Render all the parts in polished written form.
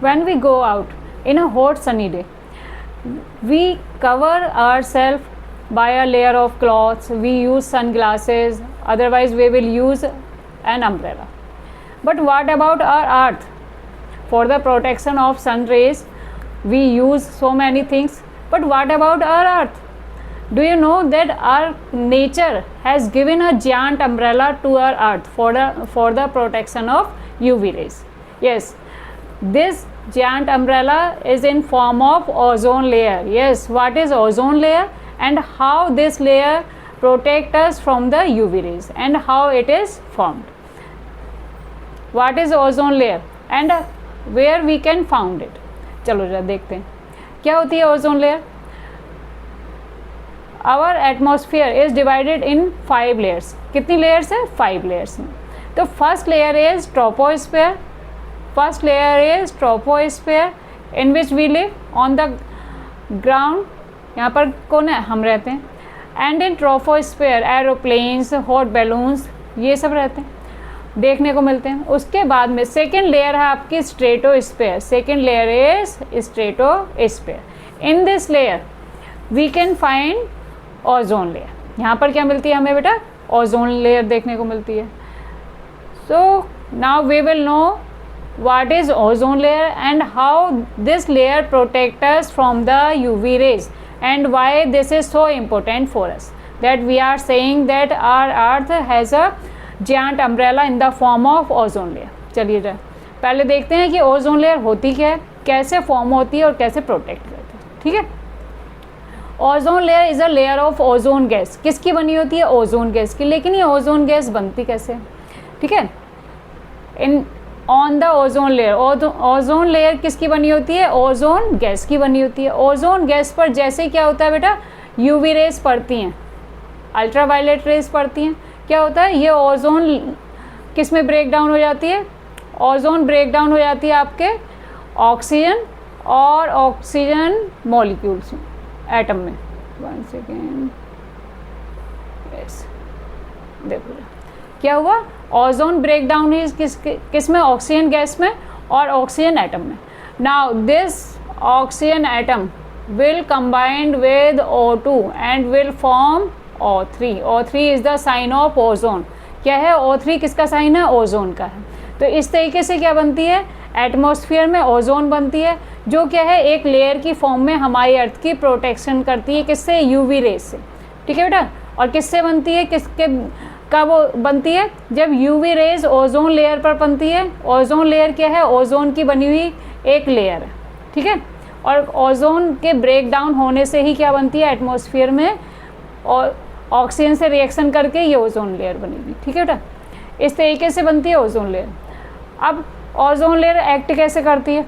when we go out in a hot sunny day, we cover ourselves by a layer of cloths, we use sunglasses, otherwise we will use an umbrella. But what about our earth? For the protection of sun rays we use so many things, but what about our earth? Do you know that our nature has given a giant umbrella to our earth for the protection of UV rays? Yes, this giant umbrella is in form of ozone layer. Yes, what is ozone layer and how this layer protect us from the UV rays and how it is formed? What is ozone layer and where we can found it? चलो जरा देखते हैं क्या होती है ozone layer. Our atmosphere is divided in 5 layers. कितनी layers है? 5 layers में. तो first layer is troposphere. First layer is troposphere in which we live on the ground. यहाँ पर कौन है? हम रहते हैं. And in troposphere aeroplanes, hot balloons, ये सब रहते हैं, देखने को मिलते हैं. उसके बाद में सेकेंड लेयर है आपकी stratosphere. Second layer is stratosphere. In this layer we can find ozone layer. यहाँ पर क्या मिलती है हमें बेटा? ओजोन लेयर देखने को मिलती है. So now we will know what is ozone layer and how this layer protect us from the UV rays and why this is so important for us, that we are saying that our earth has a giant umbrella in the form of ozone layer. चलिए जरा पहले देखते हैं कि ozone layer होती क्या है, कैसे फॉर्म होती है और कैसे प्रोटेक्ट करती है. ठीक है. Ozone layer is a layer of ozone gas. किसकी बनी होती है? ओजोन गैस की. लेकिन ये ओजोन गैस बनती कैसे? ठीक है. In on the ozone layer, ozone layer किसकी बनी होती है? ओजोन गैस की बनी होती है. ओजोन गैस पर जैसे क्या होता है बेटा? UV रेज पड़ती हैं, अल्ट्रावायलेट रेज पड़ती हैं. क्या होता है? ये ओजोन किस में ब्रेक डाउन हो जाती है? ओजोन ब्रेक डाउन हो जाती है आपके ऑक्सीजन और ऑक्सीजन मॉलिक्यूल्स में, एटम में. 1 सेकेंड. यस, देखो क्या हुआ? ओजोन ब्रेक डाउन है किस में? ऑक्सीजन गैस में और ऑक्सीजन एटम में. Now this oxygen atom will combine with O2 and will form O3. O3 is the sign of ozone. क्या है? O3 किसका साइन है? ओजोन का है. तो इस तरीके से क्या बनती है? एटमॉस्फेयर में ओजोन बनती है, जो क्या है? एक लेयर की फॉर्म में हमारी अर्थ की प्रोटेक्शन करती है. किससे? UV रेज से. ठीक है बेटा. और किससे बनती है? किसके कब बनती है? जब UV रेज ओजोन लेयर पर बनती है. ओजोन लेयर क्या है? ओजोन की बनी हुई एक लेयर है. ठीक है. और ओजोन के ब्रेक डाउन होने से ही क्या बनती है? एटमॉस्फेयर में और ऑक्सीजन से रिएक्शन करके ये ओजोन लेयर बनेगी. ठीक है बेटा. इस तरीके से बनती है ओजोन लेयर. अब ओजोन लेयर एक्ट कैसे करती है?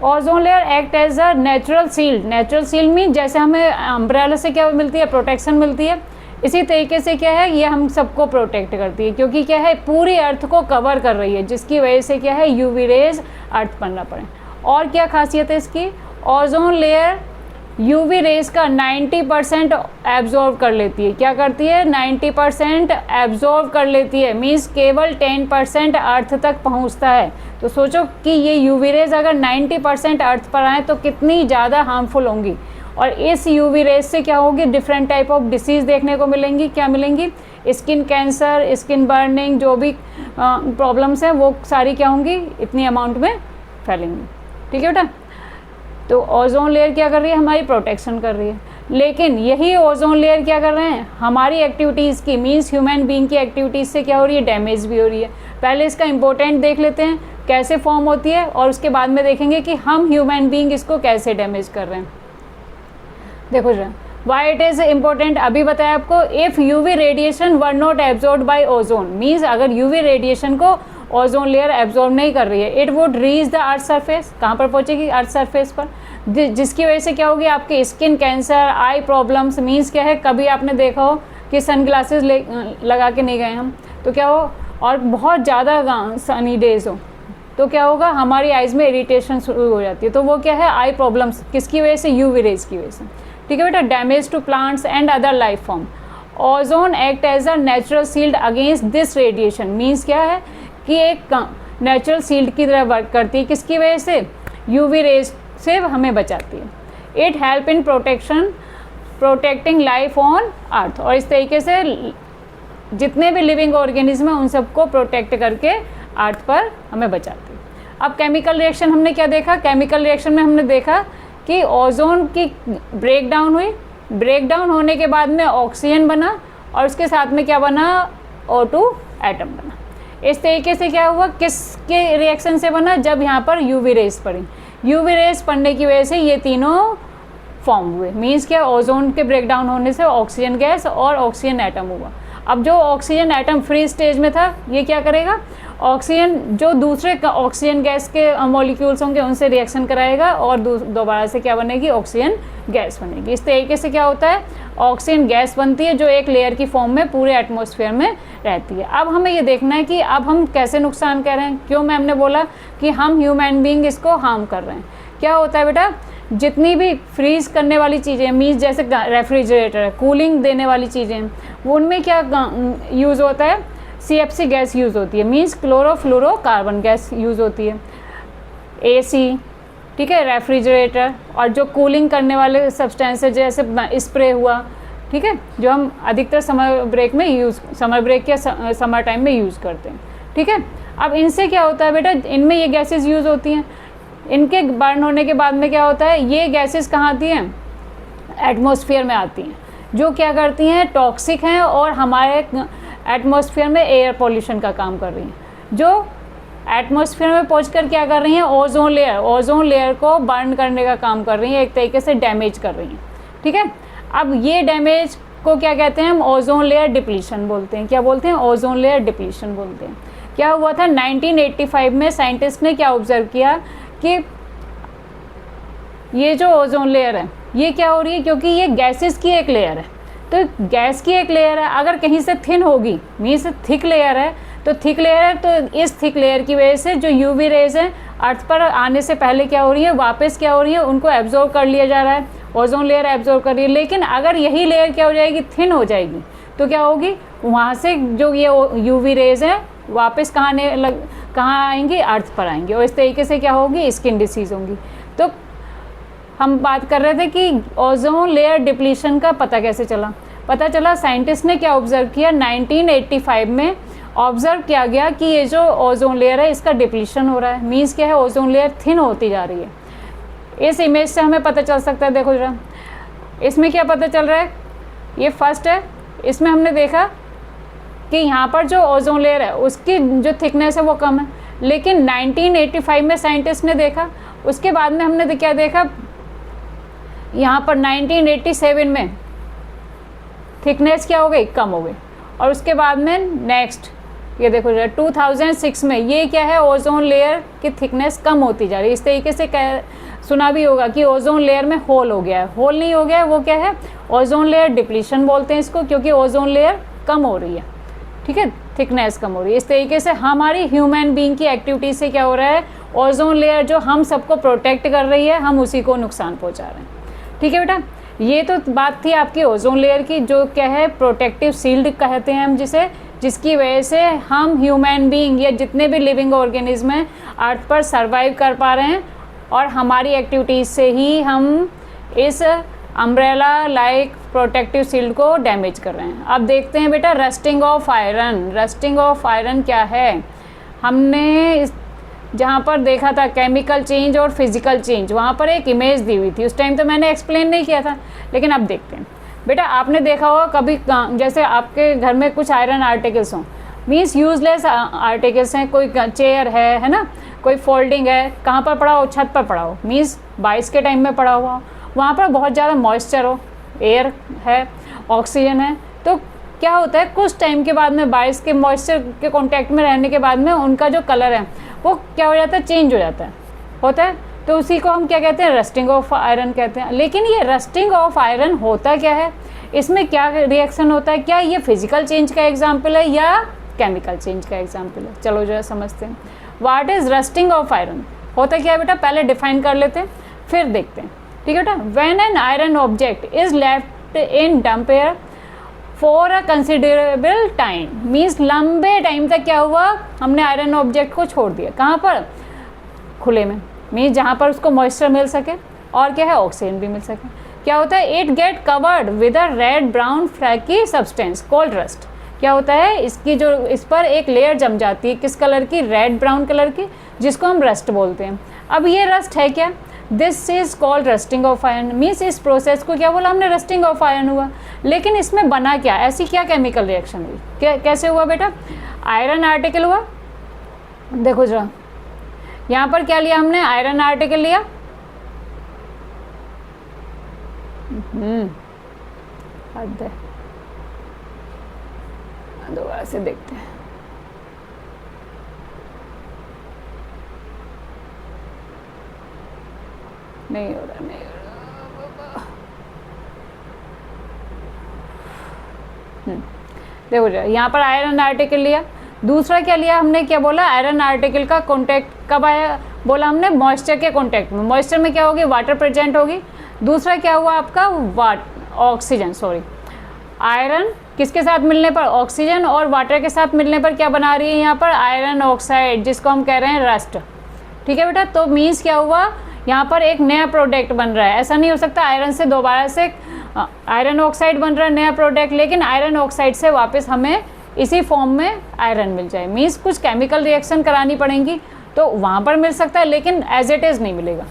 Ozone layer act as a natural shield. Natural shield mean जैसे हमें अम्ब्रेला से क्या मिलती है? प्रोटेक्शन मिलती है. इसी तरीके से क्या है? ये हम सबको प्रोटेक्ट करती है, क्योंकि क्या है? पूरी अर्थ को कवर कर रही है, जिसकी वजह से क्या है? UV रेज अर्थ पर ना पड़े. और क्या खासियत है इसकी? ओजोन लेयर UV रेज का 90% एब्जॉर्व कर लेती है. क्या करती है? 90% एब्जॉर्व कर लेती है. मीन्स केवल 10% अर्थ तक पहुंचता है. तो सोचो कि ये UV रेज अगर 90% अर्थ पर आए तो कितनी ज़्यादा हार्मफुल होंगी. और इस UV रेज से क्या होगी? डिफरेंट टाइप ऑफ डिसीज़ देखने को मिलेंगी. क्या मिलेंगी? स्किन कैंसर, स्किन बर्निंग, जो भी प्रॉब्लम्स हैं वो सारी क्या होंगी? इतनी अमाउंट में फैलेंगी. ठीक है बेटा. तो ओजोन लेयर क्या कर रही है? हमारी प्रोटेक्शन कर रही है. लेकिन यही ओजोन लेयर क्या कर रहे हैं? हमारी एक्टिविटीज़ की, मीन्स ह्यूमन बीइंग की एक्टिविटीज़ से क्या हो रही है? डैमेज भी हो रही है. पहले इसका इंपॉर्टेंट देख लेते हैं कैसे फॉर्म होती है, और उसके बाद में देखेंगे कि हम ह्यूमन बीइंग इसको कैसे डैमेज कर रहे हैं. देखो जरा, वाई इट इज़ इम्पोर्टेंट अभी बताया आपको. If UV radiation were not absorb by ozone, means अगर UV रेडिएशन को ओजोन लेयर एब्जॉर्ब नहीं कर रही है, it would reach the earth surface. कहाँ पर पहुँचेगी? अर्थ सरफेस पर. जिसकी वजह से क्या होगी? आपके स्किन कैंसर, आई प्रॉब्लम्स. मीन्स क्या है? कभी आपने देखा हो कि सन ग्लासेस लगा के नहीं गए हम, तो क्या हो? और बहुत ज़्यादा सनी डेज हो तो क्या होगा? हमारी आइज़ में इरिटेशन शुरू हो जाती है. तो वो क्या है? आई प्रॉब्लम्स. किसकी वजह से? UV रेज की वजह से. ठीक है बेटा. Damage to plants and other life form. Ozone act as a natural shield against this radiation. Means क्या है कि एक नेचुरल शील्ड की तरह वर्क करती है। किसकी वजह से? यूवी रेज से हमें बचाती है। It help in protecting life on earth, और इस तरीके से जितने भी लिविंग ऑर्गेनिज्म हैं उन सबको प्रोटेक्ट करके अर्थ पर हमें बचाती है। अब केमिकल रिएक्शन हमने क्या देखा? केमिकल रिएक्शन में हमने देखा कि ओजोन की ब्रेकडाउन हुई, ब्रेकडाउन होने के बाद में ऑक्सीजन बना और उसके साथ में क्या बना? O2 एटम बना। इस तरीके से क्या हुआ? किसके रिएक्शन से बना? जब यहाँ पर यूवी रेज पड़ी, यूवी रेज पड़ने की वजह से ये तीनों फॉर्म हुए। मीन्स क्या? ओजोन के ब्रेकडाउन होने से ऑक्सीजन गैस और ऑक्सीजन एटम हुआ। अब जो ऑक्सीजन एटम फ्री स्टेज में था ये क्या करेगा? ऑक्सीजन जो दूसरे ऑक्सीजन गैस के मॉलिक्यूल्स होंगे उनसे रिएक्शन कराएगा और दोबारा से क्या बनेगी? ऑक्सीजन गैस बनेगी। इस तरीके से क्या होता है? ऑक्सीजन गैस बनती है जो एक लेयर की फॉर्म में पूरे एटमॉस्फेयर में रहती है। अब हमें ये देखना है कि अब हम कैसे नुकसान कर रहे हैं। क्यों मैम ने बोला कि हम ह्यूमन बीइंग इसको हार्म कर रहे हैं? क्या होता है बेटा? जितनी भी फ्रीज करने वाली चीज़ें, मीन्स जैसे रेफ्रिजरेटर है, कूलिंग देने वाली चीज़ें, वो उनमें क्या यूज़ होता है? CFC गैस यूज़ होती है, मीन्स क्लोरोफ्लोरोकार्बन गैस यूज़ होती है। AC, ठीक है, रेफ्रिजरेटर, और जो कूलिंग करने वाले सब्सटेंसेस जैसे स्प्रे हुआ, ठीक है, जो हम अधिकतर समर ब्रेक या समर टाइम में यूज़ करते हैं। ठीक है, अब इनसे क्या होता है बेटा? इनमें ये गैसेस यूज़ होती हैं। इनके बर्न होने के बाद में क्या होता है? ये गैसेस कहाँ आती हैं? एटमॉस्फेयर में आती हैं, जो क्या करती हैं? टॉक्सिक हैं और हमारे एटमॉस्फेयर में एयर पॉल्यूशन का काम कर रही हैं, जो एटमॉस्फेयर में पहुंचकर क्या कर रही हैं? ओजोन लेयर को बर्न करने का काम कर रही हैं, एक तरीके से डैमेज कर रही हैं। ठीक है, अब ये डैमेज को क्या कहते हैं? हम ओजोन लेयर डिप्लीशन बोलते हैं। क्या बोलते हैं? ओजोन लेयर डिप्लीशन बोलते हैं। क्या हुआ था? 1985 में साइंटिस्ट ने क्या ऑब्जर्व किया कि ये जो ओजोन लेयर है ये क्या हो रही है? क्योंकि ये गैसेस की एक लेयर है, तो गैस की एक लेयर है, अगर कहीं से थिन होगी, मीन्स थिक लेयर है, तो थिक लेयर है, तो इस थिक लेयर की वजह से जो यूवी रेज है अर्थ पर आने से पहले क्या हो रही है? वापस क्या हो रही है? उनको एब्जॉर्ब कर लिया जा रहा है, ओजोन लेयर एब्जॉर्ब कर रही है। लेकिन अगर यही लेयर क्या हो जाएगी? थिन हो जाएगी, तो क्या होगी? वहाँ से जो ये यूवी रेज है वापस कहाँ आएंगी? अर्थ पर आएंगी, और इस तरीके से क्या होगी? स्किन डिसीज़ होंगी। तो हम बात कर रहे थे कि ओजोन लेयर डिप्लीशन का पता कैसे चला? पता चला साइंटिस्ट ने क्या ऑब्जर्व किया? 1985 में ऑब्जर्व किया गया कि ये जो ओजोन लेयर है इसका डिप्लीशन हो रहा है। मीन्स क्या है? ओजोन लेयर थिन होती जा रही है। इस इमेज से हमें पता चल सकता है, देखो जरा, इसमें क्या पता चल रहा है? ये फर्स्ट है, इसमें हमने देखा कि यहाँ पर जो ओजोन लेयर है उसकी जो थिकनेस है वो कम है, लेकिन 1985 में साइंटिस्ट ने देखा, उसके बाद में हमने क्या देखा? यहाँ पर 1987 में थिकनेस क्या हो गई? कम हो गई, और उसके बाद में नेक्स्ट ये देखो जरा 2006 में ये क्या है? ओजोन लेयर की थिकनेस कम होती जा रही है। इस तरीके से सुना भी होगा कि ओजोन लेयर में होल हो गया है। होल नहीं हो गया है, वो क्या है? ओजोन लेयर डिप्लीशन बोलते हैं इसको, क्योंकि ओजोन लेयर कम हो रही है। ठीक है, थिकनेस कम हो रही है। इस तरीके से हमारी ह्यूमन बीइंग की एक्टिविटीज से क्या हो रहा है? ओजोन लेयर जो हम सबको प्रोटेक्ट कर रही है, हम उसी को नुकसान पहुंचा रहे हैं। ठीक है बेटा, ये तो बात थी आपकी ओजोन लेयर की, जो क्या है? प्रोटेक्टिव शील्ड कहते हैं हम जिसे, जिसकी वजह से हम ह्यूमन बीइंग या जितने भी लिविंग ऑर्गेनिज्म हैं अर्थ पर सर्वाइव कर पा रहे हैं, और हमारी एक्टिविटीज़ से ही हम इस अम्ब्रेला लाइक प्रोटेक्टिव शील्ड को डैमेज कर रहे हैं। अब देखते हैं बेटा rusting of iron. Rusting of iron क्या है? हमने जहाँ पर देखा था केमिकल चेंज और फिजिकल चेंज, वहाँ पर एक इमेज दी हुई थी। उस टाइम तो मैंने एक्सप्लेन नहीं किया था, लेकिन अब देखते हैं। बेटा आपने देखा होगा कभी, जैसे आपके घर में कुछ आयरन आर्टिकल्स हों, मीन्स यूजलेस आर्टिकल्स हैं, कोई चेयर है ना, कोई फोल्डिंग है, कहाँ पर पड़ा हो? छत पर पड़ा हो, मीन्स बारिश के टाइम में पड़ा हुआ हो, वहाँ पर बहुत ज़्यादा मॉइस्चर हो, एयर है, ऑक्सीजन है, तो क्या होता है? कुछ टाइम के बाद में बारिश के मॉइस्चर के कांटेक्ट में रहने के बाद में उनका जो कलर है वो क्या हो जाता है? चेंज हो जाता है, होता है। तो उसी को हम क्या कहते हैं? रस्टिंग ऑफ आयरन कहते हैं। लेकिन ये रस्टिंग ऑफ आयरन होता क्या है? इसमें क्या रिएक्शन होता है? क्या ये फिजिकल चेंज का एग्जाम्पल है या केमिकल चेंज का एग्जाम्पल है? चलो जरा समझते हैं। What is rusting of iron? होता क्या है बेटा? पहले डिफाइन कर लेते हैं, फिर देखते हैं। ठीक है बेटा, when an iron object is left in damp air for a considerable time, means लंबे टाइम तक क्या हुआ, हमने आयरन ऑब्जेक्ट को छोड़ दिया। कहाँ पर? खुले में, मीन्स जहाँ पर उसको मॉइस्चर मिल सके और क्या है, ऑक्सीजन भी मिल सके। क्या होता है, it get covered with a red brown flaky substance called rust. क्या होता है, इसकी जो इस पर एक लेयर जम जाती है, किस कलर की, रेड ब्राउन कलर की, जिसको हम रस्ट बोलते हैं। अब ये रस्ट है क्या, this is called rusting of iron, means इस प्रोसेस को क्या बोला हमने, रस्टिंग ऑफ आयरन हुआ। लेकिन इसमें बना क्या, ऐसी क्या केमिकल रिएक्शन हुई, कैसे हुआ बेटा, आयरन आर्टिकल हुआ। देखो जरा यहाँ पर क्या लिया हमने, आयरन आर्टिकल लिया, हद है, दोबारा से देखते हैं। नहीं हो रहा, नहीं हो रहा। देखो जरा यहाँ पर आयरन आर्टिकल लिया, दूसरा क्या लिया हमने, क्या बोला, आयरन आर्टिकल का कॉन्टैक्ट कब आया, बोला हमने मॉइस्चर के कॉन्टैक्ट में। मॉइस्चर में क्या होगी, वाटर प्रेजेंट होगी। दूसरा क्या हुआ आपका, ऑक्सीजन, सॉरी, आयरन किसके साथ मिलने पर, ऑक्सीजन, और वाटर के साथ मिलने पर क्या बना रही है यहाँ पर, आयरन ऑक्साइड, जिसको हम कह रहे हैं रस्ट। ठीक है बेटा, तो मीन्स क्या हुआ, यहाँ पर एक नया प्रोडक्ट बन रहा है। ऐसा नहीं हो सकता आयरन से दोबारा से आयरन ऑक्साइड बन रहा है नया प्रोडक्ट, लेकिन आयरन ऑक्साइड से वापस हमें इसी फॉर्म में आयरन मिल जाए। मीन्स कुछ केमिकल रिएक्शन करानी पड़ेंगी तो वहाँ पर मिल सकता है, लेकिन एज इट इज़ नहीं मिलेगा।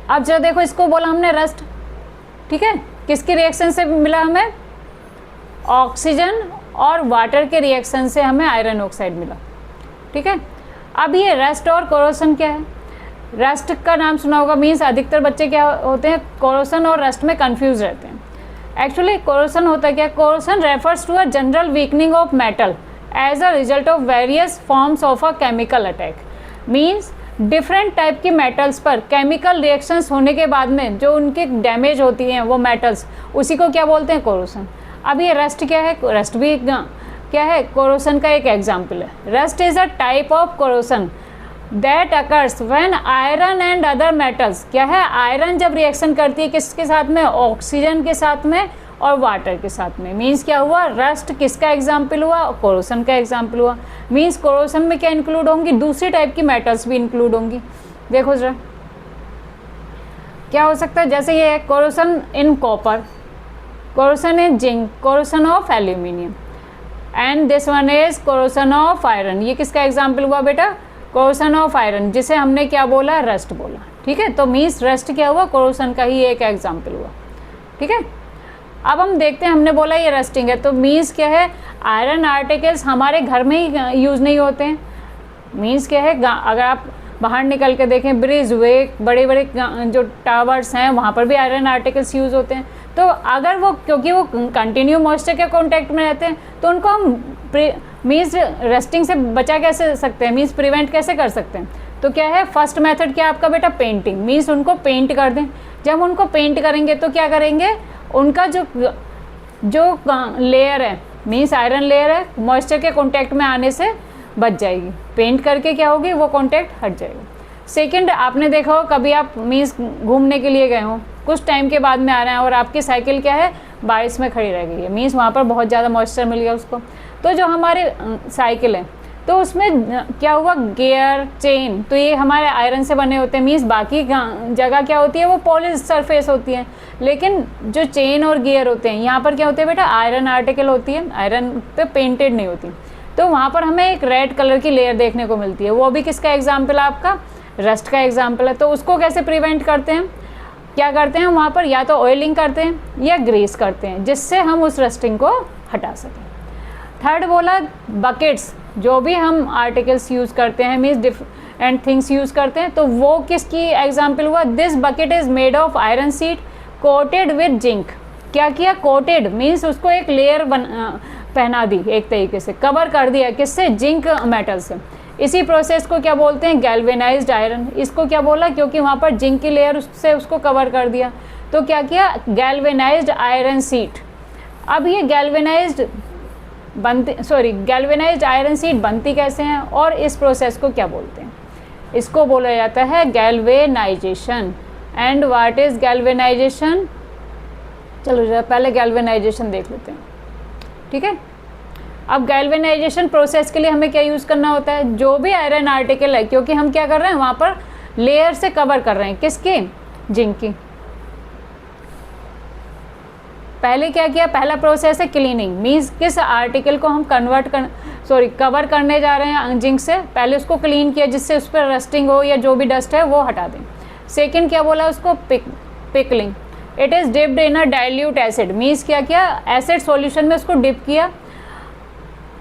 अब जरा देखो, इसको बोला हमने रस्ट, ठीक है, किसकी रिएक्शन से मिला हमें, ऑक्सीजन और वाटर के रिएक्शन से हमें आयरन ऑक्साइड मिला। ठीक है, अब ये रस्ट और कोरोसन क्या है, रस्ट का नाम सुना होगा, मीन्स अधिकतर बच्चे क्या होते हैं, कोरोसन और रस्ट में कंफ्यूज रहते हैं। एक्चुअली कोरोसन होता क्या, corrosion refers to a general weakening of metal as a result of various forms of a chemical attack. Means different type की मेटल्स पर केमिकल रिएक्शंस होने के बाद में जो उनकी डैमेज होती हैं वो मेटल्स, उसी को क्या बोलते हैं, कोरोसन। अब ये रस्ट क्या है, रस्ट भी क्या है, कोरोसन का एक एग्जाम्पल है। Rust is a type of corrosion that occurs when iron and other metals, क्या है, आयरन जब रिएक्शन करती है किसके साथ में, ऑक्सीजन के साथ में और वाटर के साथ में। मीन्स क्या हुआ, रस्ट किसका एग्जाम्पल हुआ, कोरोसन का एग्जाम्पल हुआ। मीन्स कोरोसन में क्या इंक्लूड होंगी, दूसरी टाइप की मेटल्स भी इंक्लूड होंगी। देखो जरा क्या हो सकता है, जैसे ये है corrosion in copper, corrosion in zinc, corrosion of aluminium, and this one is corrosion of iron. ये किसका एग्जाम्पल हुआ बेटा, कोरोसन ऑफ आयरन, जिसे हमने क्या बोला, रस्ट बोला। ठीक है, तो मीन्स रस्ट क्या हुआ, कोरोसन का ही एक एग्जाम्पल हुआ। ठीक है, अब हम देखते हैं, हमने बोला ये रस्टिंग है, तो मीन्स क्या है, आयरन आर्टिकल्स हमारे घर में ही यूज़ नहीं होते हैं। मीन्स क्या है, अगर आप बाहर निकल के देखें, ब्रिज वे, बड़े बड़े जो टावर्स हैं वहाँ पर भी आयरन आर्टिकल्स यूज़ होते हैं। तो अगर वो, क्योंकि वो कंटिन्यू मॉइस्चर के कॉन्टैक्ट में रहते हैं, तो उनको हम मीन्स रस्टिंग से बचा कैसे सकते हैं, मीन्स प्रिवेंट कैसे कर सकते हैं। तो क्या है, फर्स्ट मेथड क्या आपका बेटा, पेंटिंग। मीन्स उनको पेंट कर दें। जब उनको पेंट करेंगे तो क्या करेंगे, उनका जो लेयर है, मीन्स आयरन लेयर है, मॉइस्चर के कॉन्टैक्ट में आने से बच जाएगी। पेंट करके क्या होगी, वो कॉन्टैक्ट हट जाएगा। सेकंड, आपने देखा हो कभी आप मीन्स घूमने के लिए गए हो, कुछ टाइम के बाद में आ रहे हैं और आपकी साइकिल क्या है, बारिश में खड़ी रह गई है, मीन्स वहाँ पर बहुत ज़्यादा मॉइस्चर मिल गया उसको। तो जो हमारे साइकिल है, तो उसमें क्या हुआ, गियर, चेन, तो ये हमारे आयरन से बने होते हैं। मीन्स बाकी जगह क्या होती है, वो पॉलिश सरफेस होती है, लेकिन जो चेन और गियर होते हैं यहाँ पर क्या होते हैं बेटा, आयरन आर्टिकल होती है, आयरन पे पेंटेड नहीं होती। तो वहाँ पर हमें एक रेड कलर की लेयर देखने को मिलती है, वो भी किसका एग्जाम्पल है, आपका रस्ट का एग्जाम्पल है। तो उसको कैसे प्रिवेंट करते हैं, क्या करते हैं, वहाँ पर या तो ऑयलिंग करते हैं या ग्रीस करते हैं, जिससे हम उस रस्टिंग को हटा सकें। थर्ड बोला, बकेट्स, जो भी हम आर्टिकल्स यूज़ करते हैं, मीन्स डिफरेंट थिंग्स यूज़ करते हैं, तो वो किसकी एग्जाम्पल हुआ, this bucket is made of iron sheet coated with zinc. क्या किया, कोटेड, मीन्स उसको एक लेयर पहना दी, एक तरीके से कवर कर दिया, किससे, जिंक मेटल से। इसी प्रोसेस को क्या बोलते हैं, गैल्वेनाइज्ड आयरन। इसको क्या बोला, क्योंकि वहाँ पर जिंक की लेयर से उसको कवर कर दिया, तो क्या किया, गैल्वेनाइज्ड आयरन शीट। अब ये गैल्वेनाइज्ड आयरन शीट बनती कैसे हैं और इस प्रोसेस को क्या बोलते हैं, इसको बोला जाता है galvanisation. And what is galvanisation, चलो जरा पहले गैल्वेनाइजेशन देख लेते हैं, ठीक है। अब गैल्वेनाइजेशन प्रोसेस के लिए हमें क्या यूज़ करना होता है, जो भी आयरन आर्टिकल है, क्योंकि हम क्या कर रहे हैं वहाँ पर लेयर से कवर कर रहे हैं, किसकी, जिंक की। पहले क्या किया, पहला प्रोसेस है क्लीनिंग, मीन्स किस आर्टिकल को हम कवर करने जा रहे हैं जिंक से, पहले उसको क्लीन किया जिससे उस पर रस्टिंग हो या जो भी डस्ट है वो हटा दें। सेकंड क्या बोला उसको, pickling, it is dipped in a dilute acid, means क्या किया, एसिड सॉल्यूशन में उसको डिप किया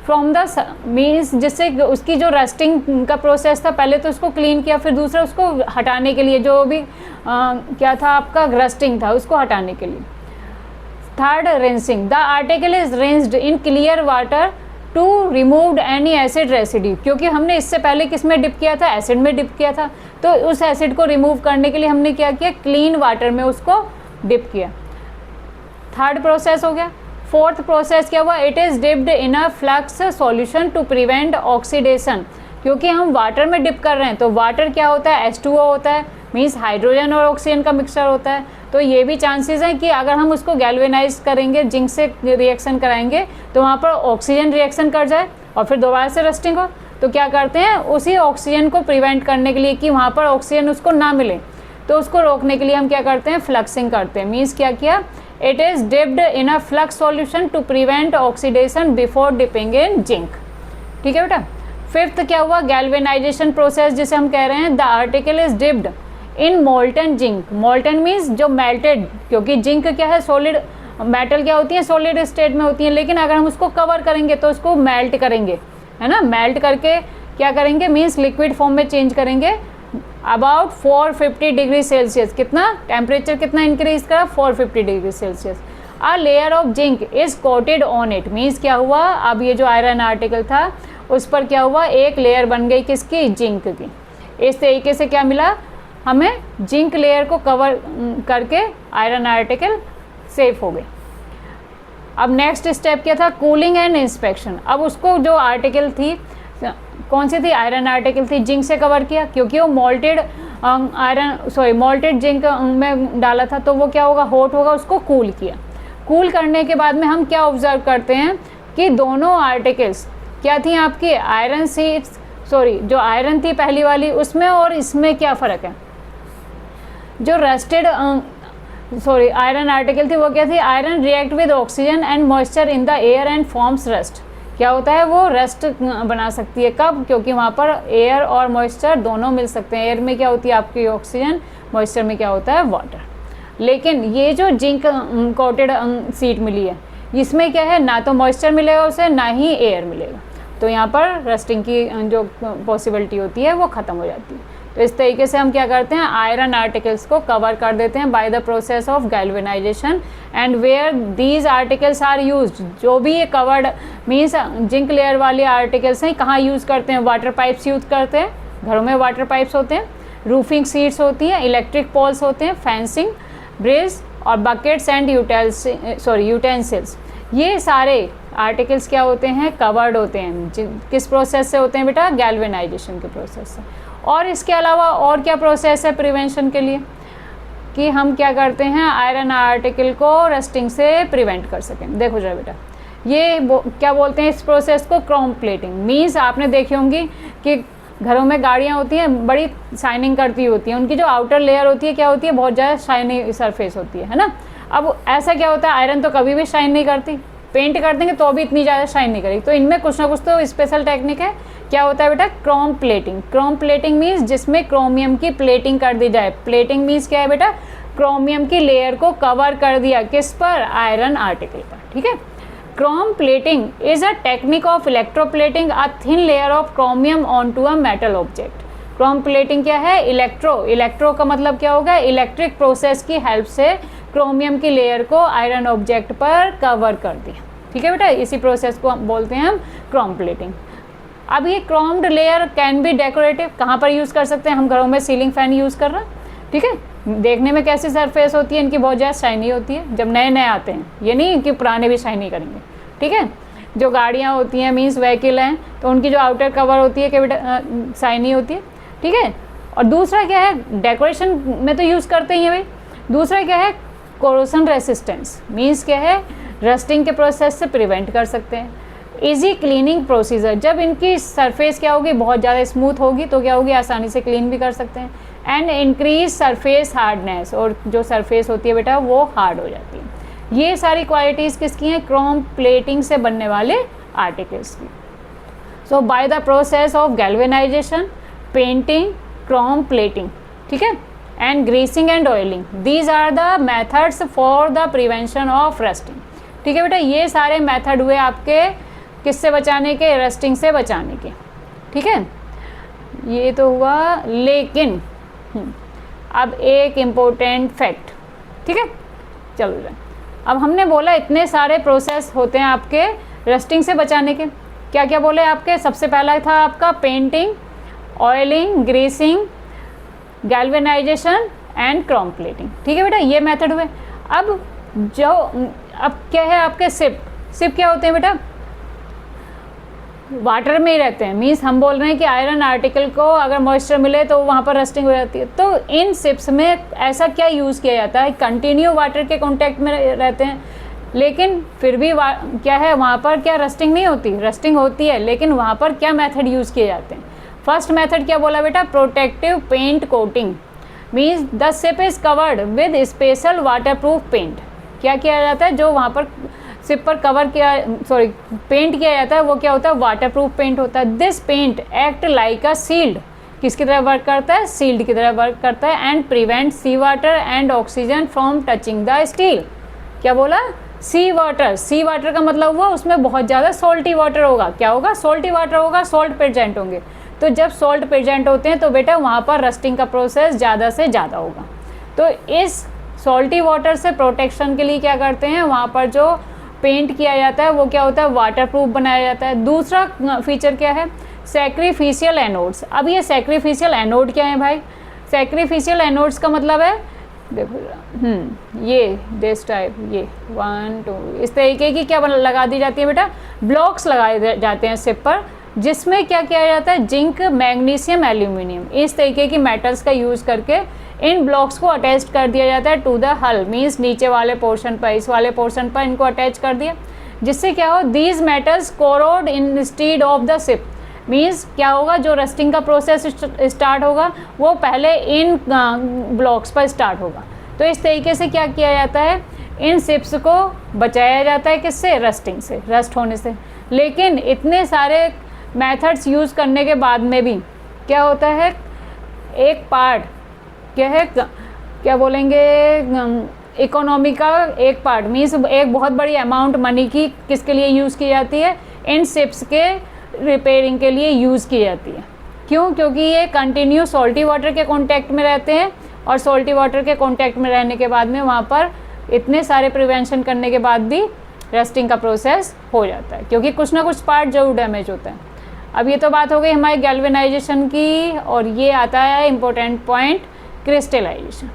फ्रॉम द मीन्स, जिससे उसकी जो रस्टिंग का प्रोसेस था, पहले तो उसको क्लीन किया, फिर दूसरा उसको हटाने के लिए जो भी क्या था आपका रस्टिंग था उसको हटाने के लिए। Third, rinsing, the article is rinsed in clear water to remove any acid residue, क्योंकि हमने इससे पहले किस में डिप किया था, एसिड में डिप किया था, तो उस एसिड को रिमूव करने के लिए हमने क्या किया, क्लीन वाटर में उसको डिप किया। थर्ड प्रोसेस हो गया। फोर्थ प्रोसेस क्या हुआ, it is dipped in a flux solution to prevent oxidation, क्योंकि हम वाटर में डिप कर रहे हैं तो वाटर क्या होता है, H2O होता है, मीन्स हाइड्रोजन और ऑक्सीजन का मिक्सचर होता है, तो ये भी चांसेस हैं कि अगर हम उसको गैल्वेनाइज करेंगे, जिंक से रिएक्शन कराएंगे तो वहाँ पर ऑक्सीजन रिएक्शन कर जाए और फिर दोबारा से रस्टिंग हो, तो क्या करते हैं उसी ऑक्सीजन को प्रिवेंट करने के लिए कि वहाँ पर ऑक्सीजन उसको ना मिले, तो उसको रोकने के लिए हम क्या करते हैं, फ्लक्सिंग करते हैं। मीन्स क्या किया, it is dipped in a flux solution to prevent oxidation before dipping in zinc, ठीक है बेटा। फिफ्थ क्या हुआ, गैल्वेनाइजेशन प्रोसेस जिसे हम कह रहे हैं, the article is dipped in molten zinc, molten means जो मेल्टेड, क्योंकि जिंक क्या है, सॉलिड, मेटल क्या होती है, सॉलिड स्टेट में होती है, लेकिन अगर हम उसको कवर करेंगे तो उसको मेल्ट करेंगे, है ना, मेल्ट करके क्या करेंगे, मीन्स लिक्विड फॉर्म में चेंज करेंगे। अबाउट 450 डिग्री सेल्सियस, कितना टेम्परेचर कितना इंक्रीज करा, 450 degree Celsius. A layer of zinc is coated on it, means क्या हुआ, अब ये जो आयरन आर्टिकल था उस पर क्या हुआ, एक लेयर बन गई किसकी, जिंक की। इस तरीके से क्या मिला हमें, जिंक लेयर को कवर करके आयरन आर्टिकल सेफ हो गए। अब नेक्स्ट स्टेप क्या था, कूलिंग एंड इंस्पेक्शन। अब उसको जो आर्टिकल थी, कौन सी थी, आयरन आर्टिकल थी, जिंक से कवर किया, क्योंकि वो मोल्टेड जिंक में डाला था, तो वो क्या होगा, हॉट होगा, उसको कूल किया। कूल करने के बाद में हम क्या ऑब्जर्व करते हैं कि दोनों आर्टिकल्स क्या थी आपकी, आयरन सीड्स, जो आयरन थी पहली वाली उसमें और इसमें क्या फ़र्क है, जो रस्टेड आयरन आर्टिकल थी वो क्या थी, iron react with oxygen and moisture in the air and forms rust, क्या होता है वो रस्ट बना सकती है, कब, क्योंकि वहाँ पर एयर और मॉइस्चर दोनों मिल सकते हैं, एयर में क्या होती है आपकी ऑक्सीजन, मॉइस्चर में क्या होता है वाटर। लेकिन ये जो जिंक कोटेड सीट मिली है इसमें क्या है, ना तो मॉइस्चर मिलेगा उसे, ना ही एयर मिलेगा, तो यहाँ पर रस्टिंग की जो पॉसिबिलिटी होती है वो ख़त्म हो जाती है। तो इस तरीके से हम क्या करते हैं, आयरन आर्टिकल्स को कवर कर देते हैं by the process of galvanisation. And where these articles are used, जो भी ये कवर्ड मीन्स जिंक लेयर वाले आर्टिकल्स हैं, कहाँ यूज़ करते हैं, वाटर पाइप्स यूज़ करते हैं, घरों में वाटर पाइप्स होते हैं, रूफिंग सीट्स होती हैं, इलेक्ट्रिक पोल्स होते हैं, फेंसिंग, ब्रिज और बकेट्स एंड यूटेंसिल्स, ये सारे आर्टिकल्स क्या होते हैं, कवर्ड होते हैं। किस प्रोसेस से होते हैं बेटा, गैल्वेनाइजेशन के प्रोसेस से। और इसके अलावा और क्या प्रोसेस है प्रिवेंशन के लिए, कि हम क्या करते हैं, आयरन आर्टिकल को रस्टिंग से प्रिवेंट कर सकें। देखो जरा बेटा, ये क्या बोलते हैं इस प्रोसेस को, क्रोम प्लेटिंग। मीन्स आपने देखी होंगी कि घरों में गाड़ियाँ होती हैं, बड़ी शाइनिंग करती होती हैं, उनकी जो आउटर लेयर होती है क्या होती है, बहुत ज़्यादा शाइनी सरफेस होती है ना। अब ऐसा क्या होता है, आयरन तो कभी भी शाइन नहीं करती, पेंट कर देंगे तो भी इतनी ज़्यादा शाइन नहीं करेगी, तो इनमें कुछ ना कुछ तो स्पेशल टेक्निक है। क्या होता है बेटा, Chrome plating. Chrome plating means जिसमें क्रोमियम की प्लेटिंग कर दी जाए। प्लेटिंग मीन्स क्या है बेटा, क्रोमियम की लेयर को कवर कर दिया, किस पर, आयरन आर्टिकल पर, ठीक है। Chrome plating is a technique of electroplating a thin layer of chromium on to a metal object. Chrome plating क्या है, इलेक्ट्रो का मतलब क्या होगा, इलेक्ट्रिक प्रोसेस की हेल्प से क्रोमियम की लेयर को आयरन ऑब्जेक्ट पर कवर कर दिया, ठीक है बेटा। इसी प्रोसेस को हम बोलते हैं हम क्रोम प्लेटिंग। अब ये क्रोम्ड लेयर कैन बी डेकोरेटिव, कहाँ पर यूज़ कर सकते हैं, हम घरों में सीलिंग फैन यूज़ कर रहे हैं, ठीक है। देखने में कैसी सरफेस होती है, इनकी बहुत ज़्यादा शाइनी होती है जब नए नए आते हैं, ये नहीं कि पुराने भी शाइनी करेंगे, ठीक है। जो गाड़ियाँ होती हैं मीन्स व्हीकल हैं, तो उनकी जो आउटर कवर होती है क्या बेटा, शाइनी होती है, ठीक है। और दूसरा क्या है, डेकोरेशन में तो यूज़ करते ही हैं भाई। दूसरा क्या है, कोरोशन रेसिस्टेंस मीन्स क्या है, रस्टिंग के प्रोसेस से प्रिवेंट कर सकते हैं। इजी क्लीनिंग प्रोसीजर, जब इनकी सरफेस क्या होगी, बहुत ज़्यादा स्मूथ होगी तो क्या होगी, आसानी से क्लीन भी कर सकते हैं। एंड इंक्रीज सरफेस हार्डनेस, और जो सरफेस होती है बेटा वो हार्ड हो जाती है। ये सारी क्वालिटीज़ किसकी हैं, क्रोम प्लेटिंग से बनने वाले आर्टिकल्स की। So by the process of galvanisation, painting, chrome plating, ठीक है, and greasing and oiling, these are the methods for the prevention of rusting. ठीक है बेटा, ये सारे मेथड हुए आपके किससे बचाने के, रस्टिंग से बचाने के। ठीक है, ये तो हुआ। लेकिन अब एक इम्पोर्टेंट फैक्ट, ठीक है, चलो अब हमने बोला इतने सारे प्रोसेस होते हैं आपके रस्टिंग से बचाने के। क्या क्या बोले आपके, सबसे पहला था आपका painting, oiling, greasing, galvanisation and Chrome plating. ठीक है बेटा, ये मेथड हुए। अब क्या है आपके सिप क्या होते हैं बेटा, वाटर में ही रहते हैं। मीन्स हम बोल रहे हैं कि आयरन आर्टिकल को अगर मॉइस्चर मिले तो वहाँ पर रस्टिंग हो जाती है। तो इन सिप्स में ऐसा क्या यूज़ किया जाता है, कंटिन्यू वाटर के कांटेक्ट में रहते हैं, लेकिन फिर भी क्या है वहाँ पर क्या रस्टिंग नहीं होती, रस्टिंग होती है, लेकिन वहाँ पर क्या मेथड यूज़ किए जाते हैं। फर्स्ट मेथड क्या बोला बेटा, protective paint coating, means the ship is covered with special waterproof paint. क्या किया जाता है, जो वहाँ पर सिप पर पेंट किया जाता है वो क्या होता है, वाटरप्रूफ पेंट होता है। This paint act like a sealed, किसकी तरह वर्क करता है, सील्ड की तरह वर्क करता है। And prevent sea water and oxygen from touching the steel. क्या बोला, सी वाटर का मतलब हुआ उसमें बहुत ज़्यादा सॉल्टी वाटर होगा। क्या होगा, सॉल्टी वाटर होगा, सॉल्ट प्रेजेंट होंगे। तो जब सॉल्ट प्रेजेंट होते हैं तो बेटा वहाँ पर रस्टिंग का प्रोसेस ज़्यादा से ज़्यादा होगा। तो इस सॉल्टी वाटर से प्रोटेक्शन के लिए क्या करते हैं, वहाँ पर जो पेंट किया जाता है वो क्या होता है, वाटरप्रूफ बनाया जाता है। दूसरा फीचर क्या है, सैक्रिफिशियल एनोड्स। अब ये सैक्रिफिशियल एनोड क्या है भाई, सैक्रिफिशियल एनोड्स का मतलब है, देखो ये दिस टाइप, ये 1 2 इस तरीके की क्या लगा दी जाती है बेटा, ब्लॉक्स लगाए जाते हैं सिप पर, जिसमें क्या किया जाता है, जिंक, मैग्नीशियम, एल्यूमिनियम, इस तरीके की मेटल्स का यूज़ करके इन ब्लॉक्स को अटैच कर दिया जाता है टू द हल, मीन्स नीचे वाले पोर्शन पर, इस वाले पोर्शन पर इनको अटैच कर दिया, जिससे क्या हो, these metals corrode instead of the ship. Means क्या होगा, जो रस्टिंग का प्रोसेस स्टार्ट होगा वो पहले इन ब्लॉक्स पर स्टार्ट होगा। तो इस तरीके से क्या किया जाता है, इन सिप्स को बचाया जाता है किससे, रस्टिंग से, रस्ट होने से। लेकिन इतने सारे मेथड्स यूज़ करने के बाद में भी क्या होता है, एक पार्ट क्या है, क्या बोलेंगे, इकोनॉमी का एक पार्ट, मीन्स एक बहुत बड़ी अमाउंट मनी की किसके लिए यूज़ की जाती है, इन शिप्स के रिपेयरिंग के लिए यूज़ की जाती है। क्यों, क्योंकि ये कंटिन्यू सॉल्टी वाटर के कांटेक्ट में रहते हैं, और सॉल्टी वाटर के कांटेक्ट में रहने के बाद में वहाँ पर इतने सारे प्रिवेंशन करने के बाद भी रस्टिंग का प्रोसेस हो जाता है, क्योंकि कुछ ना कुछ पार्ट जरूर डैमेज होता है। अब ये तो बात हो गई हमारी गैल्वेनाइजेशन की, और ये आता है इम्पोर्टेंट पॉइंट, क्रिस्टलाइजेशन।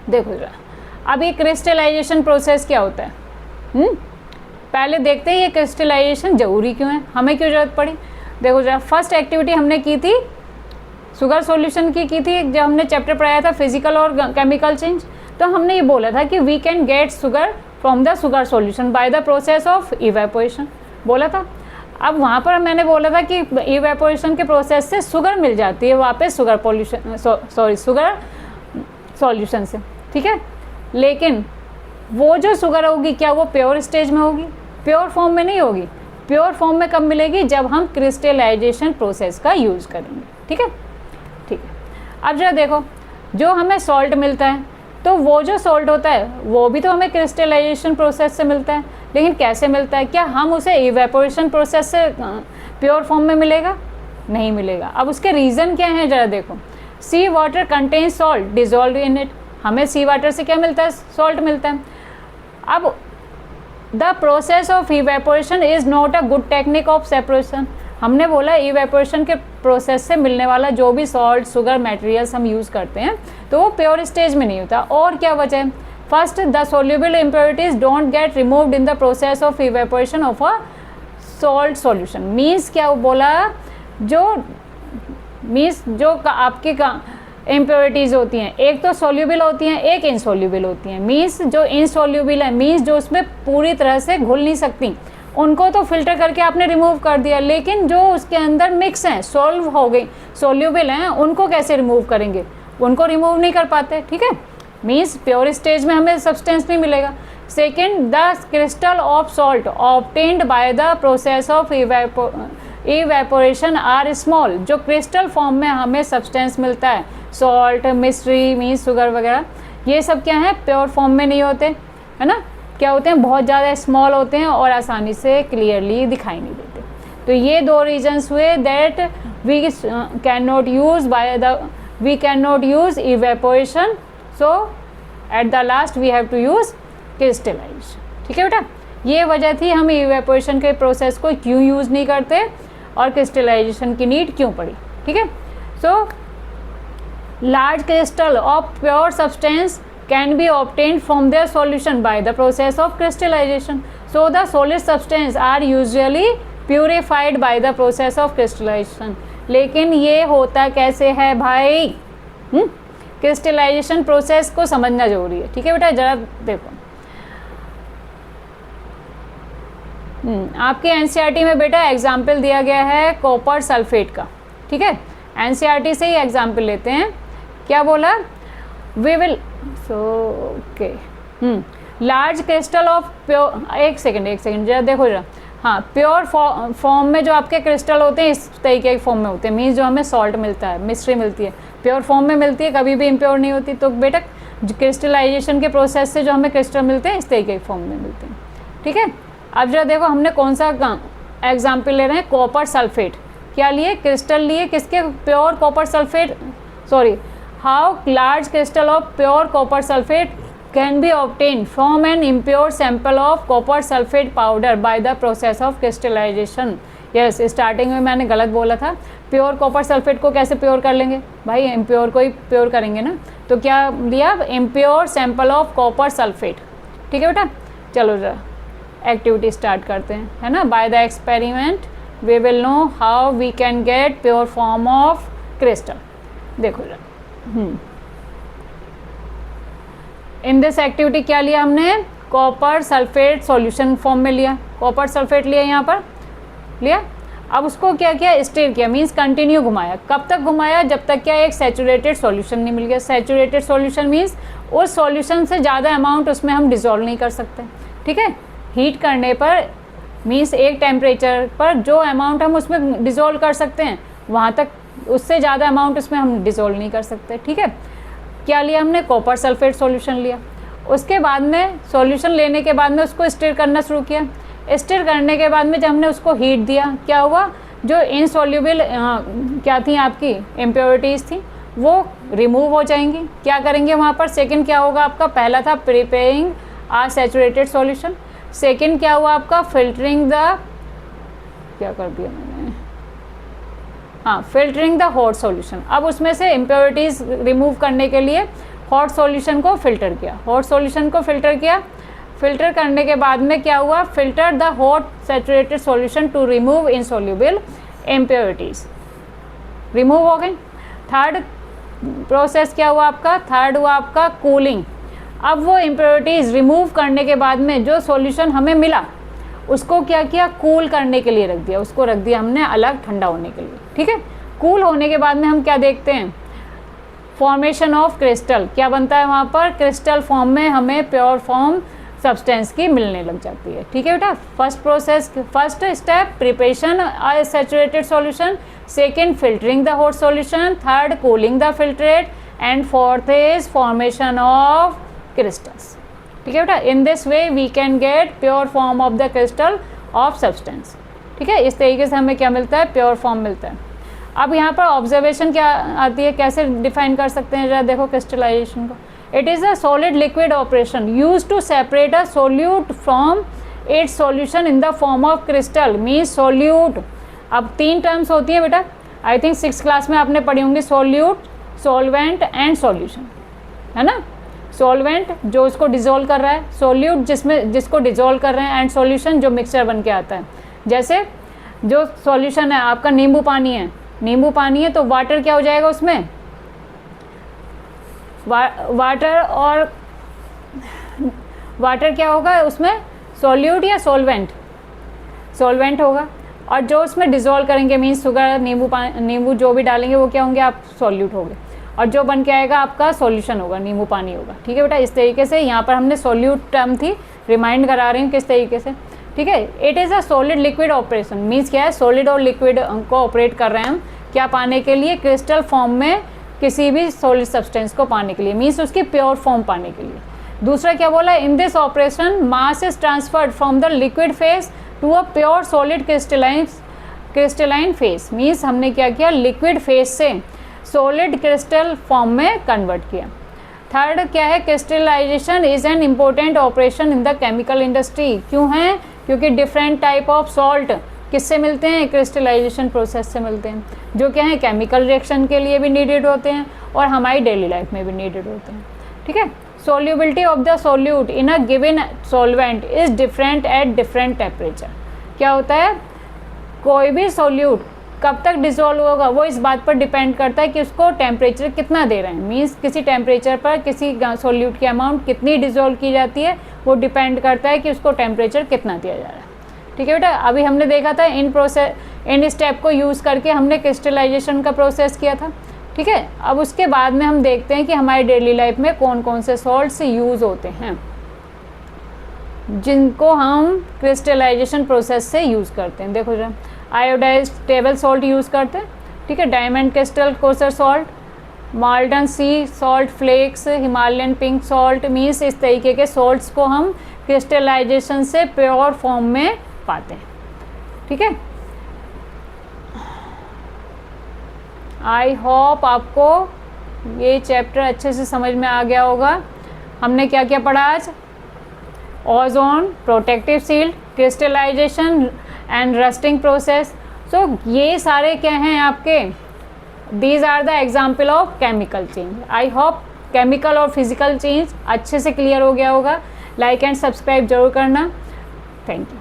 देखो जरा, अब ये क्रिस्टलाइजेशन प्रोसेस क्या होता है, पहले देखते हैं ये क्रिस्टलाइजेशन जरूरी क्यों है, हमें क्यों जरूरत पड़ी। देखो जरा, फर्स्ट एक्टिविटी हमने की थी शुगर सॉल्यूशन की थी, जब हमने चैप्टर पढ़ाया था फिजिकल और केमिकल चेंज, तो हमने ये बोला था कि we can get sugar from the sugar solution by the process of evaporation, बोला था। अब वहाँ पर मैंने बोला था कि इवेपोरेशन के प्रोसेस से शुगर मिल जाती है वापस शुगर शुगर सॉल्यूशन से, ठीक है। लेकिन वो जो शुगर होगी क्या वो प्योर स्टेज में होगी, प्योर फॉर्म में नहीं होगी। प्योर फॉर्म में कब मिलेगी, जब हम क्रिस्टलाइजेशन प्रोसेस का यूज़ करेंगे, ठीक है, ठीक है। अब जरा देखो, जो हमें सॉल्ट मिलता है, तो वो जो सॉल्ट होता है वो भी तो हमें क्रिस्टलाइजेशन प्रोसेस से मिलता है, लेकिन कैसे मिलता है, क्या हम उसे इवेपोरेशन प्रोसेस से प्योर फॉर्म में मिलेगा, नहीं मिलेगा। अब उसके रीज़न क्या है, ज़रा देखो, sea water contain salt dissolve in it, हमें सी वाटर से क्या मिलता है, सॉल्ट मिलता है। अब the process of evaporation is not a good technique of separation, हमने बोला इवेपोरेशन के प्रोसेस से मिलने वाला जो भी सॉल्ट, शुगर, मटेरियल्स हम यूज़ करते हैं तो वो प्योर स्टेज में नहीं होता। और क्या वजह है, first the soluble impurities don't get removed in the process of evaporation of a salt solution. Means क्या बोला, जो मीन्स जो आपके इम्प्योरिटीज़ होती हैं, एक तो सोल्यूबल होती हैं, एक इनसोल्यूबल होती हैं। मीन्स जो इनसोल्यूबल है, मीन्स जो उसमें पूरी तरह से घुल नहीं सकती, उनको तो फिल्टर करके आपने रिमूव कर दिया, लेकिन जो उसके अंदर मिक्स हैं, सॉल्व हो गई, सोल्यूबल हैं, उनको कैसे रिमूव करेंगे? उनको रिमूव नहीं कर पाते, ठीक है। मीन्स प्योर स्टेज में हमें सब्सटेंस नहीं मिलेगा। Second, the crystal of salt obtained by the process of evaporation are small. जो क्रिस्टल फॉर्म में हमें सब्सटेंस मिलता है, सॉल्ट, मिश्री, मीन्स शुगर वगैरह, ये सब क्या है, प्योर फॉर्म में नहीं होते, है ना। क्या होते हैं, बहुत ज़्यादा स्मॉल होते हैं और आसानी से क्लियरली दिखाई नहीं देते। तो ये दो रीजन्स हुए that we can not use evaporation, so at the last we have to use crystallisation. ठीक है बेटा, ये वजह थी हम इवेपोरेशन के प्रोसेस को क्यों यूज़ नहीं करते और क्रिस्टलाइजेशन की नीड क्यों पड़ी। ठीक है, so large crystal of pure substance can be obtained from their solution by the process of crystallization. So the solid substance are usually purified by the process of crystallization. लेकिन ये होता कैसे है भाई? क्रिस्टलाइजेशन प्रोसेस को समझना जरूरी है। ठीक है बेटा, जरा देखो, आपके एनसीईआरटी में बेटा एग्जाम्पल दिया गया है कॉपर सल्फेट का। ठीक है, एनसीईआरटी से ही एग्जाम्पल लेते हैं। क्या बोला? We will okay large crystal of pure, एक सेकेंड जरा देखो जरा, हाँ, प्योर फॉर्म में जो आपके क्रिस्टल होते हैं इस तरीके के फॉर्म में होते हैं। मीन्स जो हमें सॉल्ट मिलता है, मिश्री मिलती है, प्योर फॉर्म में मिलती है, कभी भी इम्प्योर नहीं होती। तो बेटा क्रिस्टलाइजेशन के प्रोसेस से जो हमें क्रिस्टल मिलते हैं इस तरीके के फॉर्म में मिलते हैं। ठीक है, अब जरा देखो हमने कौन सा एग्जाम्पल ले रहे हैं, कॉपर सल्फेट। क्या लिए? क्रिस्टल लिए, किसके? Pure copper sulphate, sorry, how large crystal of pure copper sulfate can be obtained from an impure sample of copper sulfate powder by the process of crystallization. yes, starting में मैंने गलत बोला था। Pure copper sulphate को कैसे pure कर लेंगे भाई? इम्प्योर को ही प्योर करेंगे ना। तो क्या दिया? Impure sample of copper sulphate. ठीक है बेटा, चलो जरा एक्टिविटी स्टार्ट करते हैं, है ना। By the experiment we will know how we can get pure form of crystal. देखो जरा, इन दिस एक्टिविटी क्या लिया हमने? कॉपर सल्फेट सॉल्यूशन फॉर्म में लिया, कॉपर सल्फेट लिया, यहाँ पर लिया। अब उसको क्या किया? स्टिर किया, मीन्स कंटिन्यू घुमाया। कब तक घुमाया? जब तक क्या एक सैचुरेटेड सॉल्यूशन नहीं मिल गया। सैचुरेटेड सॉल्यूशन मीन्स उस सॉल्यूशन से ज़्यादा अमाउंट उसमें हम डिसॉल्व नहीं कर सकते। ठीक है, हीट करने पर मीन्स एक टेम्परेचर पर जो अमाउंट हम उसमें डिसॉल्व कर सकते हैं, वहाँ तक, उससे ज़्यादा अमाउंट उसमें हम डिसॉल्व नहीं कर सकते। ठीक है, क्या लिया हमने? कॉपर सल्फेट सॉल्यूशन लिया। उसके बाद में सॉल्यूशन लेने के बाद में उसको स्टिर करना शुरू किया। स्टिर करने के बाद में जब हमने उसको हीट दिया, क्या हुआ? जो इनसॉल्यूबल क्या थी आपकी इम्प्योरिटीज़ थी, वो रिमूव हो जाएंगी। क्या करेंगे वहाँ पर? सेकेंड क्या होगा आपका? पहला था प्रिपेयरिंग आ सैचुरेटेड सॉल्यूशन, सेकेंड क्या हुआ आपका? फिल्टरिंग द, क्या कर दिया मैंने, हाँ, फिल्टरिंग द हॉट सॉल्यूशन। अब उसमें से इम्प्योरिटीज़ रिमूव करने के लिए हॉट सॉल्यूशन को फिल्टर किया, हॉट सॉल्यूशन को फिल्टर किया। फिल्टर करने के बाद में क्या हुआ? Filter the hot saturated solution to remove insoluble impurities, remove हो गई। थर्ड प्रोसेस क्या हुआ आपका? थर्ड हुआ आपका कूलिंग। अब वो इम्प्योरिटीज़ रिमूव करने के बाद में जो सॉल्यूशन हमें मिला उसको क्या किया? कूल करने के लिए रख दिया, उसको रख दिया हमने अलग ठंडा होने के लिए। ठीक है, कूल होने के बाद में हम क्या देखते हैं? Formation of crystal. क्या बनता है वहाँ पर? क्रिस्टल फॉर्म में हमें प्योर फॉर्म सब्सटेंस की मिलने लग जाती है। ठीक है बेटा, first process, first step preparation a saturated solution, second filtering the hot solution, third cooling the filtrate and fourth is formation of crystals. ठीक है बेटा, in this way we can get pure form of the crystal of substance. ठीक है, इस तरीके से हमें क्या मिलता है? प्योर फॉर्म मिलता है। अब यहाँ पर ऑब्जर्वेशन क्या आती है, कैसे डिफाइन कर सकते हैं? जरा देखो क्रिस्टलाइजेशन को। It is a solid liquid operation use to separate a solute from its solution in the form of crystal, means solute. अब तीन टर्म्स होती हैं बेटा, आई थिंक 6th क्लास में आपने पढ़ी होंगी, सोल्यूट, सॉल्वेंट एंड सॉल्यूशन, है ना। सॉल्वेंट जो उसको डिजोल्व कर रहा है, सोल्यूट जिसको डिजोल्व कर रहे हैं, एंड सॉल्यूशन जो मिक्सचर बन के आता है। जैसे जो सॉल्यूशन है आपका नींबू पानी है, नींबू पानी है तो वाटर क्या हो जाएगा उसमें? वाटर और वाटर क्या होगा उसमें, सॉल्यूट या सॉल्वेंट, सॉल्वेंट होगा। और जो उसमें डिज़ोल्व करेंगे मीन्स शुगर, नींबू जो भी डालेंगे वो क्या होंगे आप, सॉल्यूट होंगे। और जो बन के आएगा आपका सॉल्यूशन होगा, नींबू पानी होगा। ठीक है बेटा, इस तरीके से यहाँ पर हमने सॉल्यूट टर्म थी, रिमाइंड करा रही हूँ किस तरीके से। ठीक है, it is a solid liquid operation, means क्या है, सॉलिड और लिक्विड को ऑपरेट कर रहे हैं हम क्या पाने के लिए, क्रिस्टल फॉर्म में किसी भी सॉलिड सब्सटेंस को पाने के लिए, मीन्स उसकी प्योर फॉर्म पाने के लिए। दूसरा क्या बोला, in this operation mass is transferred from the liquid phase to a pure solid crystalline phase, means हमने क्या किया, लिक्विड फेज से सॉलिड क्रिस्टल फॉर्म में कन्वर्ट किया। थर्ड क्या है, crystallisation is an important operation in the chemical industry. क्यों है, क्योंकि डिफरेंट टाइप ऑफ सॉल्ट किससे मिलते हैं, क्रिस्टलाइजेशन प्रोसेस से मिलते हैं, जो क्या है केमिकल रिएक्शन के लिए भी नीडेड होते हैं और हमारी डेली लाइफ में भी नीडेड होते हैं। ठीक है, solubility of the solute in a given solvent is different at different temperature। क्या होता है, कोई भी सोल्यूट कब तक डिसॉल्व होगा वो इस बात पर डिपेंड करता है कि उसको टेम्परेचर कितना दे रहे हैं, मीन्स किसी टेम्परेचर पर किसी सोल्यूट की अमाउंट कितनी डिसॉल्व की जाती है वो डिपेंड करता है कि उसको टेम्परेचर कितना दिया जा रहा है। ठीक है बेटा, अभी हमने देखा था इन स्टेप को यूज़ करके हमने क्रिस्टलाइजेशन का प्रोसेस किया था। ठीक है, अब उसके बाद में हम देखते हैं कि हमारी डेली लाइफ में कौन कौन से सॉल्ट्स यूज़ होते हैं जिनको हम क्रिस्टलाइजेशन प्रोसेस से यूज़ करते हैं। देखो जरा, आयोडाइज्ड टेबल सॉल्ट यूज़ करते हैं। ठीक है, diamond crystal kosher salt, Maldon sea salt flakes, Himalayan pink salt, means इस तरीके के सॉल्ट्स को हम क्रिस्टलाइजेशन से प्योर फॉर्म में पाते हैं। ठीक है, आई होप आपको ये चैप्टर अच्छे से समझ में आ गया होगा। हमने क्या क्या पढ़ा आज, ozone, protective shield, crystallisation and rusting process. So ये सारे क्या हैं आपके, these are the example of chemical change. I hope chemical और फिजिकल चेंज अच्छे से क्लियर हो गया होगा। लाइक एंड सब्सक्राइब जरूर करना। Thank you.